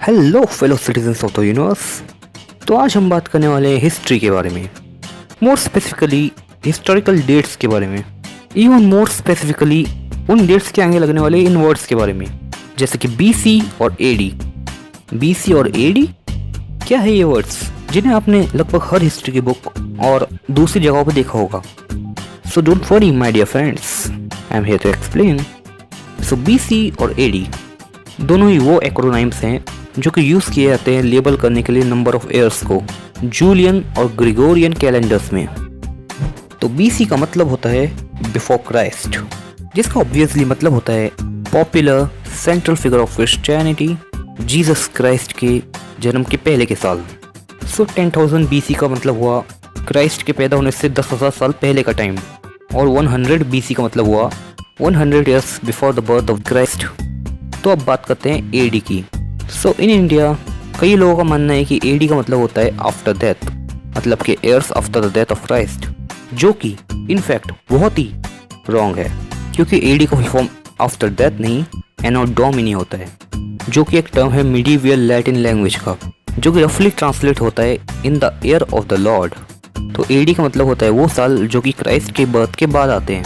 Hello fellow citizens of the universe. तो आज हम बात करने वाले हैं हिस्ट्री के बारे में, मोर स्पेसिफिकली हिस्टोरिकल डेट्स के बारे में, इवन मोर स्पेसिफिकली उन डेट्स के आगे लगने वाले इन वर्ड्स के बारे में, जैसे कि बीसी और एडी। बीसी और एडी क्या है ये वर्ड्स जिन्हें आपने लगभग हर हिस्ट्री की बुक और दूसरी जगहों पर देखा होगा। So don't worry my dear friends, I am here to explain. So BC और एडी दोनों ही वो एक्रोनाइम्स हैं जो कि यूज़ किए जाते हैं लेबल करने के लिए नंबर ऑफ ईयर्स को जूलियन और ग्रेगोरियन कैलेंडर्स में। तो बीसी का मतलब होता है बिफोर क्राइस्ट, जिसका ऑब्वियसली मतलब होता है popular central figure of Christianity, Jesus Christ के जन्म के पहले के साल। सो 10,000 बीसी का मतलब हुआ क्राइस्ट के पैदा होने से 10,000 साल पहले का टाइम, और 100 बीसी का मतलब हुआ 100 years before the birth of Christ. तो अब बात करते हैं एडी की। सो इन इंडिया कई लोगों का मानना है कि एडी का मतलब होता है आफ्टर डेथ, मतलब कि years after the death of Christ, जो कि इनफैक्ट बहुत ही रॉन्ग है, क्योंकि एडी का फुल फॉर्म आफ्टर डेथ नहीं एनो डोमिनी होता है, जो कि एक टर्म है मिडीवियल लैटिन लैंग्वेज का, जो कि रफली ट्रांसलेट होता है in the year of the Lord. तो एडी का मतलब होता है वो साल जो कि क्राइस्ट के बर्थ के बाद आते हैं।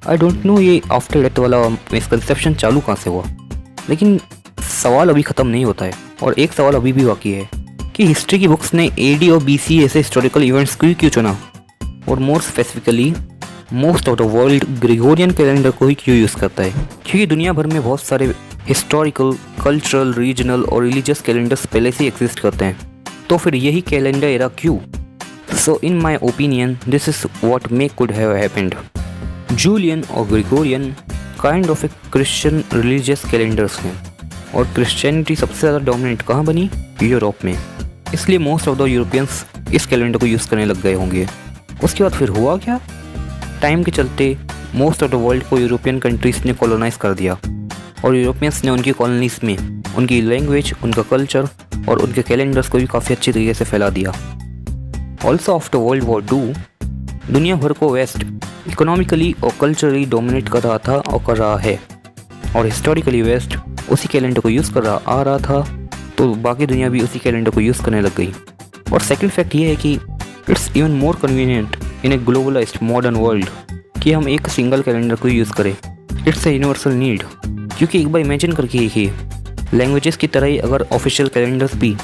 आई डोंट नो ये आफ्टर डेथ वाला मिसकंसेप्शन चालू कहाँ से हुआ, लेकिन सवाल अभी ख़त्म नहीं होता है, और एक सवाल अभी भी बाकी है कि हिस्ट्री की बुक्स ने एडी और बीसी ऐसे हिस्टोरिकल इवेंट्स को ही क्यों चुना, और more specifically most of the world Gregorian calendar को ही क्यों यूज़ करता है, क्योंकि दुनिया भर में बहुत सारे हिस्टोरिकल, कल्चरल, रीजनल और रिलीजियस कैलेंडर्स पहले से एग्जिस्ट करते हैं, तो फिर यही कैलेंडर एरा क्यों? So in my opinion this is what may could have happened. Julian और Gregorian kind of a Christian religious calendars हैं, और क्रिश्चियनिटी सबसे ज़्यादा डोमिनेट कहाँ बनी? यूरोप में। इसलिए मोस्ट ऑफ द यूरोपियंस इस कैलेंडर को यूज़ करने लग गए होंगे। उसके बाद फिर हुआ क्या? टाइम के चलते मोस्ट ऑफ द वर्ल्ड को यूरोपियन कंट्रीज़ ने कॉलोनाइज कर दिया, और यूरोपियंस ने उनकी कॉलोनीज में उनकी लैंग्वेज, उनका कल्चर और उनके कैलेंडर्स को भी काफ़ी अच्छी तरीके से फैला दिया। ऑल्सो आफ्टर वर्ल्ड वॉर 2 दुनिया भर को वेस्ट इकोनॉमिकली और कल्चरली डोमिनेट कर रहा था और कर रहा है, और हिस्टोरिकली वेस्ट उसी कैलेंडर को यूज़ कर रहा आ रहा था, तो बाकी दुनिया भी उसी कैलेंडर को यूज़ करने लग गई। और सेकंड फैक्ट ये है कि it's even more convenient in A globalised modern world कि हम एक सिंगल कैलेंडर को यूज़ करें। इट्स ए यूनिवर्सल नीड, क्योंकि एक बार इमेजिन करके देखिए, लैंग्वेजेस की तरह ही अगर ऑफिशियल कैलेंडर्स भी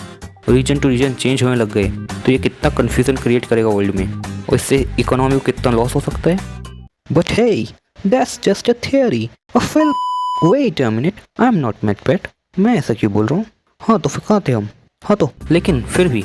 रीजन टू रीजन चेंज होने लग गए तो ये कितना कन्फ्यूजन क्रिएट करेगा वर्ल्ड में, और इससे इकोनॉमी को कितना लॉस हो सकता है। But hey, that's just a theory. Wait a minute, I am not Macbeth. मैं ऐसा क्यों बोल रहा हूँ? हाँ तो फिर कहाँ थे हम? हाँ तो लेकिन फिर भी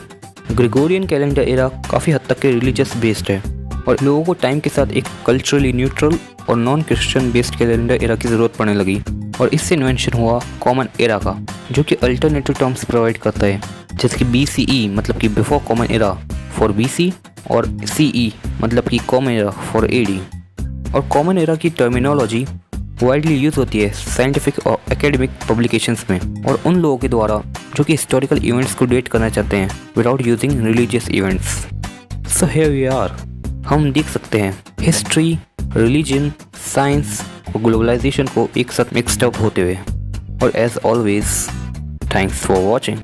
ग्रेगोरियन कैलेंडर एरा काफ़ी हद तक के रिलीजियस बेस्ड है, और लोगों को टाइम के साथ एक कल्चरली न्यूट्रल और non Christian based calendar era की ज़रूरत पड़ने लगी, और इससे इन्वेंशन हुआ कॉमन एरा का, जो कि अल्टरनेटिव टर्म्स प्रोवाइड करता है, जैसे कि BCE मतलब कि before common era for BC, और CE मतलब कि कॉमन एरा फॉर AD। और कॉमन एरा की टर्मिनोलॉजी वाइडली यूज होती है साइंटिफिक और एकेडमिक पब्लिकेशंस में, और उन लोगों के द्वारा जो कि हिस्टोरिकल इवेंट्स को डेट करना चाहते हैं without using religious events. So here we are, हम देख सकते हैं हिस्ट्री, रिलीजन, साइंस और ग्लोबलाइजेशन को एक साथ मिक्सड अप होते हुए। और as always, thanks for watching.